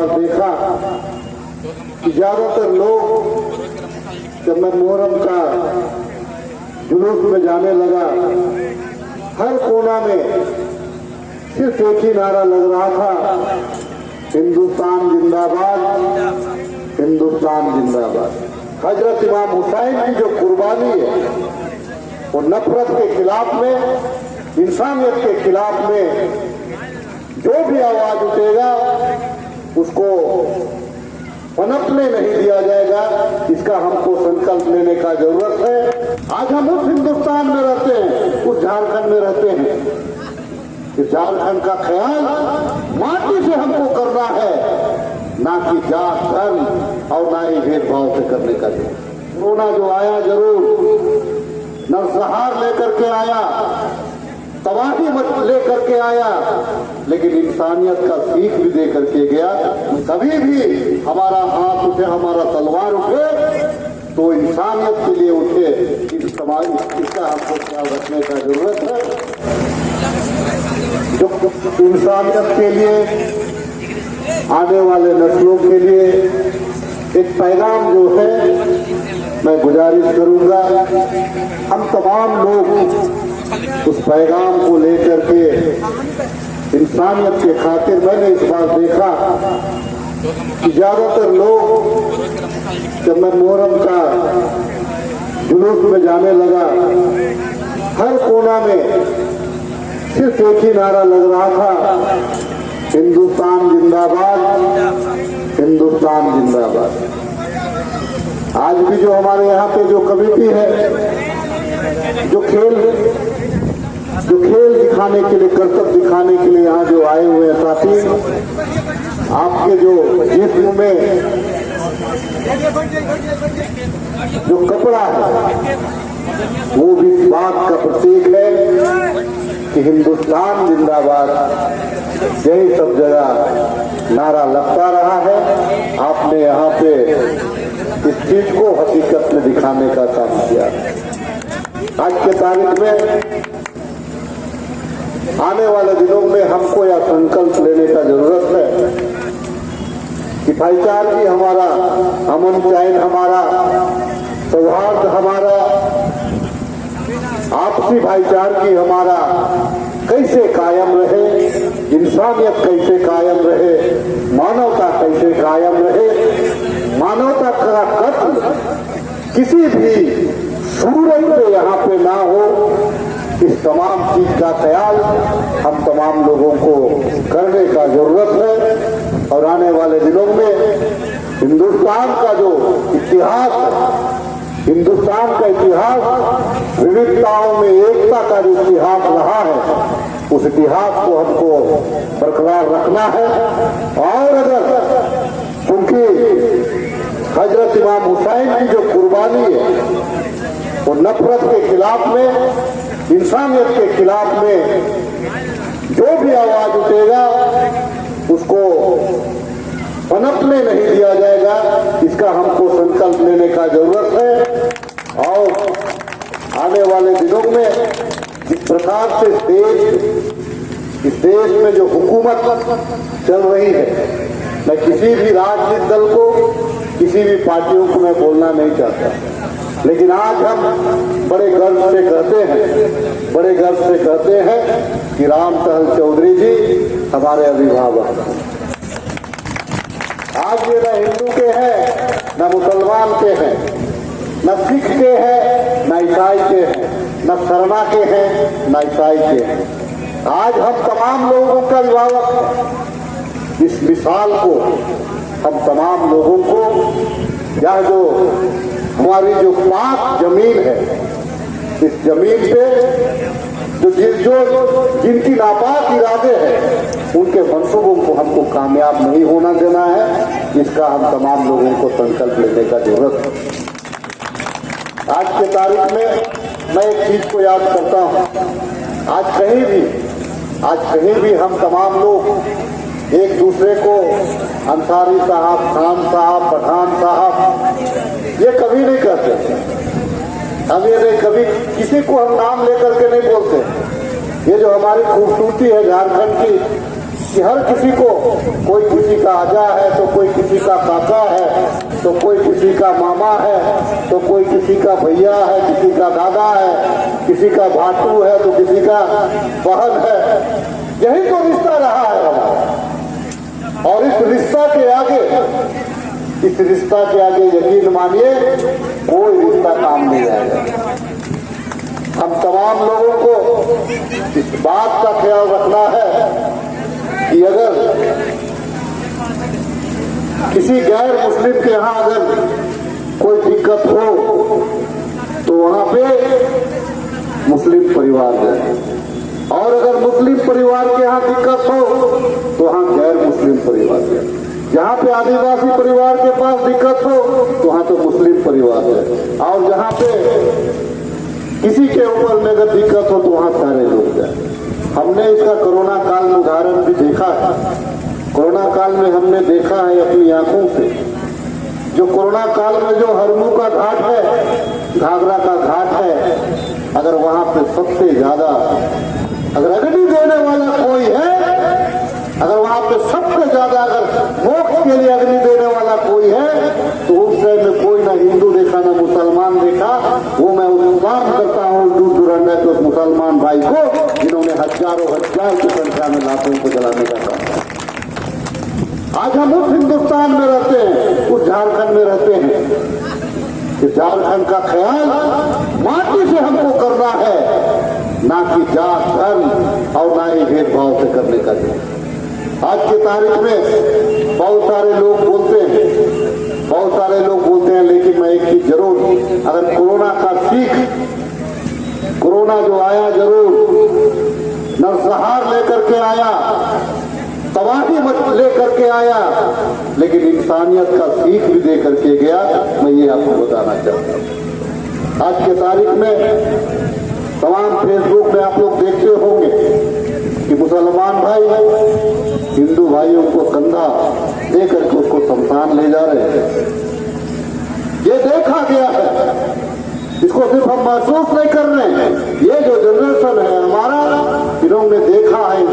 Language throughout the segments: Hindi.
बार देखा कि ज्यादातर लोग जब मैं मुहर्रम का जुलूस में जाने लगा, हर कोना में सिर्फ एक ही नारा लग रहा था, हिंदुस्तान जिंदाबाद, हिंदुस्तान जिंदाबाद। हजरत इमाम हुसैन की जो कुर्बानी है वो नफरत के खिलाफ में, इंसानियत के खिलाफ में जो भी आवाज उठेगा उसको पनपने नहीं दिया जाएगा। इसका हमको संकल्प लेने का जरूरत है। आज हम उस हिंदुस्तान में रहते हैं, उस झारखंड में रहते हैं। इस झारखंड का ख्याल माटी से हमको करना है, ना कि जात धर्म और ना ही भेदभाव से करने का। कोरोना जो आया जरूर नरसंहार लेकर के आया, तबाही लेकर के आया, लेकिन इंसानियत का सीख भी दे करके गया। कभी भी हमारा हाथ उठे, हमारा तलवार उठे तो इंसानियत के लिए उठे। इस समाज इसका हमको ख्याल रखने का जरूरत है। जो इंसानियत के लिए, आने वाले नस्लों के लिए एक पैगाम जो है मैं गुजारिश करूंगा, हम तमाम लोग उस पैगाम को लेकर के इंसानियत के खातिर। मैंने इस बार देखा कि ज्यादातर लोग जब मैं मुहर्रम का जुलूस में जाने लगा, हर कोना में सिर्फ एक ही नारा लग रहा था, हिंदुस्तान जिंदाबाद, हिंदुस्तान जिंदाबाद। आज भी जो हमारे यहाँ पे जो कमेटी है, जो खेल दिखाने के लिए, कर्तव्य दिखाने के लिए यहाँ जो आए हुए हैं साथी, आपके जो जिस्म में जो कपड़ा है वो भी इस बात का प्रतीक है कि हिंदुस्तान जिंदाबाद। यही सब जगह नारा लगता रहा है। आपने यहाँ पे इस चीज को हकीकत में दिखाने का काम किया। आज के तारीख में, आने वाले दिनों में हमको यह संकल्प लेने का जरूरत है कि भाईचारगी हमारा, अमन चैन हमारा, सौहार्द हमारा, आपसी भाईचारगी हमारा कैसे कायम रहे, इंसानियत कैसे कायम रहे, मानवता कैसे कायम रहे। मानवता का कत्ल किसी भी सूरत पे यहाँ पे ना हो, इस तमाम चीज का ख्याल हम तमाम लोगों को करने का जरूरत है। और आने वाले दिनों में हिंदुस्तान का जो इतिहास है, हिंदुस्तान का इतिहास विविधताओं में एकता का जो इतिहास रहा है, उस इतिहास को हमको बरकरार रखना है। और अगर क्योंकि हजरत इमाम हुसैन की जो कुर्बानी है वो नफरत के खिलाफ में, इंसानियत के खिलाफ में जो भी आवाज उठेगा उसको पनपने नहीं दिया जाएगा। इसका हमको संकल्प लेने का जरूरत है। और आने वाले दिनों में जिस प्रकार से इस देश में जो हुकूमत चल रही है, मैं किसी भी राजनीतिक दल को, किसी भी पार्टियों को मैं बोलना नहीं चाहता, लेकिन आज हम बड़े गर्व से कहते हैं कि राम सहल चौधरी जी हमारे अभिभावक हैं। आज ये न हिंदू के हैं, न मुसलमान के हैं, न सिख के हैं, न ईसाई के हैं, न शर्मा के हैं, न ईसाई के हैं। आज हम तमाम लोगों का अभिभावक हैं। इस मिसाल को हम तमाम लोगों को, यह जो हमारी जो पाक जमीन है, इस जमीन पे जिनकी नापाक इरादे हैं, उनके मंसूबों को हमको कामयाब नहीं होना देना है। इसका हम तमाम लोगों को संकल्प लेने का जरूरत है। आज के तारीख में मैं एक चीज को याद करता हूँ, आज कहीं भी हम तमाम लोग एक दूसरे को अंसारी साहब, खान साहब, पठान साहब ये कभी नहीं कहते। हम ये नहीं, कभी किसी को हम नाम लेकर के नहीं बोलते। ये जो हमारी खूबसूरती है झारखंड की, कि हर किसी को, कोई किसी का आजा है तो कोई किसी का काका है, तो कोई किसी का मामा है, तो कोई किसी का भैया है, किसी का दादा है, किसी का भाटू है तो किसी का बहन है। यही तो रिश्ता रहा है हमारा। और इस रिश्ता के आगे यकीन मानिए कोई रिश्ता काम नहीं आएगा। हम तमाम लोगों को इस बात का ख्याल रखना है कि अगर किसी गैर मुस्लिम के यहाँ अगर कोई दिक्कत हो तो वहां पे मुस्लिम परिवार जाए, और अगर मुस्लिम परिवार के यहाँ दिक्कत हो तो वहां गैर मुस्लिम परिवार जाए। जहाँ पे आदिवासी परिवार के पास दिक्कत हो तो वहां तो मुस्लिम परिवार जाए, और जहाँ पे किसी के ऊपर में अगर दिक्कत हो तो वहां सारे लोग जाए। हमने इसका कोरोना काल में उदाहरण भी देखा है। कोरोना काल में हमने देखा है अपनी आंखों से, जो कोरोना काल में जो हरमू का घाट है, घाघरा का घाट है, अगर वहां पे सबसे ज्यादा अगर अग्नि देने वाला कोई है, अगर वहां पे सबसे ज्यादा अगर मोक्ष के लिए अग्नि देने वाला कोई है, तो उस समय में कोई ना हिंदू देखा ना मुसलमान देखा। वो मैं उत्साह करता हूँ दूर दुरंडा के उस मुसलमान भाई को जिन्होंने हजारों हजार की संख्या में लाखों को जलाने का काम। आज हम उस हिंदुस्तान में रहते हैं, उस झारखंड में रहते हैं कि झारखंड का ख्याल माटी से हमको करना है, ना कि जात धर्म और ना ही भेदभाव से करने का। आज की तारीख में बहुत सारे लोग बोलते हैं, लेकिन मैं एक चीज जरूर, अगर कोरोना का सीख, कोरोना जो आया जरूर नरसंहार लेकर के आया, तबाही लेकर के आया, लेकिन इंसानियत का सीख भी दे करके गया। मैं ये आपको बताना चाहता हूँ। आज के तारीख में तमाम फेसबुक में आप लोग देखते होंगे कि मुसलमान भाई हिंदू भाइयों को कंधा दे करके उसको शमशान ले जा रहे हैं। ये देखा गया है, इसको सिर्फ हम महसूस नहीं कर रहे हैं। ये जो जनरेशन है हमारा, इन्होंने देखा है इस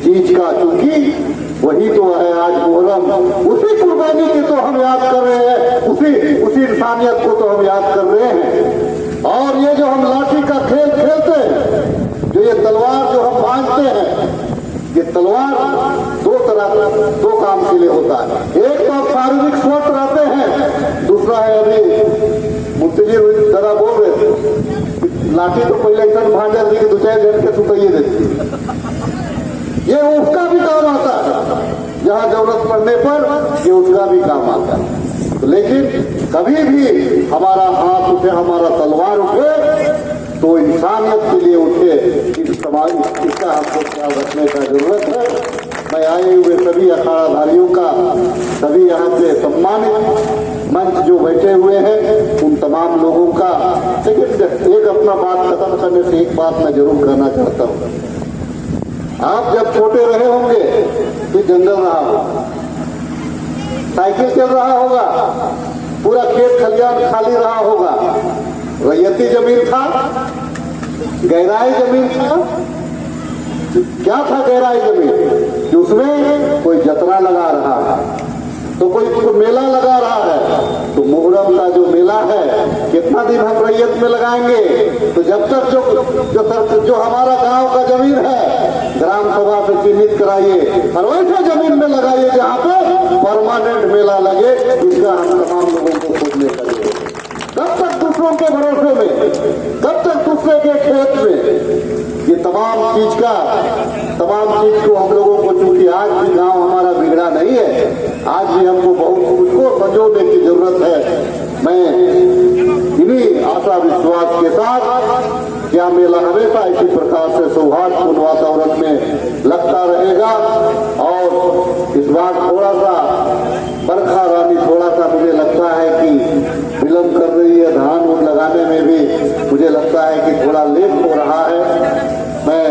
चीज का, क्योंकि वही तो है आज मुहर्रम, उसी कुर्बानी की तो हम याद कर रहे हैं, उसी इंसानियत को तो हम याद कर रहे हैं। और ये जो हम लाठी का खेल खेलते हैं, जो ये तलवार जो हम बांधते हैं, ये तलवार दो काम के लिए होता है। एक तो शारीरिक स्वस्थ रहते हैं, दूसरा है अभी मुफ्ती जी जरा बोल रहे थे, लाठी तो पहले ऐसा भांजा दी कि 2-4 जन के सुतइए देती, ये उसका भी काम आता है। जहां जरूरत पड़ने पर ये उसका भी काम आता है। लेकिन कभी भी हमारा हाथ उठे, हमारा तलवार उठे तो इंसानियत के लिए उठे। इस समाज इसका हमको ख्याल रखने का जरूरत है। मैं आए हुए सभी अखाड़ाधारियों का, सभी यहाँ से सम्मानित मंच जो बैठे हुए हैं, उन तमाम लोगों का, लेकिन एक अपना बात खत्म करने से एक बात मैं जरूर कहना चाहता हूँ। आप जब छोटे रहे होंगे तो जंगल रहा होगा, साइकिल चल रहा होगा, पूरा खेत खलियान खाली रहा होगा, रैयती जमीन था, गहराई जमीन था। क्या था गहराई जमीन? उसमें कोई जतरा लगा रहा है, तो कोई मेला लगा रहा है, तो मुहर्रम का जो मेला है कितना दिन हम रैयत में लगाएंगे? तो जब तक जो हमारा गांव का जमीन है ग्राम सभा से चिन्हित कराइए और वैसे जमीन में लगाइए जहाँ पे परमानेंट मेला लगे। इसका हम तमाम लोगों को खोजने करेंगे। कब तक दूसरों के भरोसे में, कब तक दूसरे के खेत में? ये तमाम चीज को हम लोगों को, चूंकि आज भी गांव हमारा बिगड़ा नहीं है, आज भी हमको बहुत कुछ को संजोने की जरूरत है। मैं इन्हीं आशा विश्वास के साथ क्या मेला हमेशा इसी प्रकार से सौहार्दपूर्ण वातावरण में लगता रहेगा। और इस बार थोड़ा सा बरखा रानी थोड़ा सा मुझे लगता है कि विलम्ब कर रही है, धान उन लगाने में भी मुझे लगता है कि थोड़ा लेट हो रहा है। मैं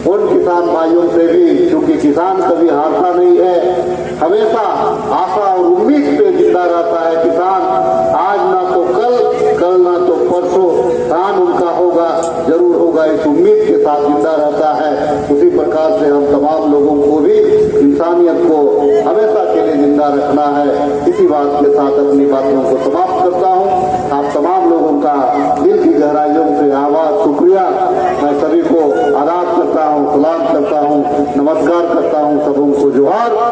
उन किसान भाइयों से भी, क्योंकि किसान कभी हारता नहीं है, हमेशा आशा और उम्मीद पे जिंदा रहता है किसान। आज ना तो कल ना तो परसों धान उनका होगा, जरूर होगा, इस उम्मीद के साथ जिंदा रहता है। उसी प्रकार से हम तमाम रखना है। इसी बात के साथ अपनी बातों को समाप्त करता हूँ। आप तमाम लोगों का दिल की गहराइयों से आवाज शुक्रिया। मैं सभी को आदाब करता हूँ, सलाम करता हूँ, नमस्कार करता हूँ, सबों को जोहार।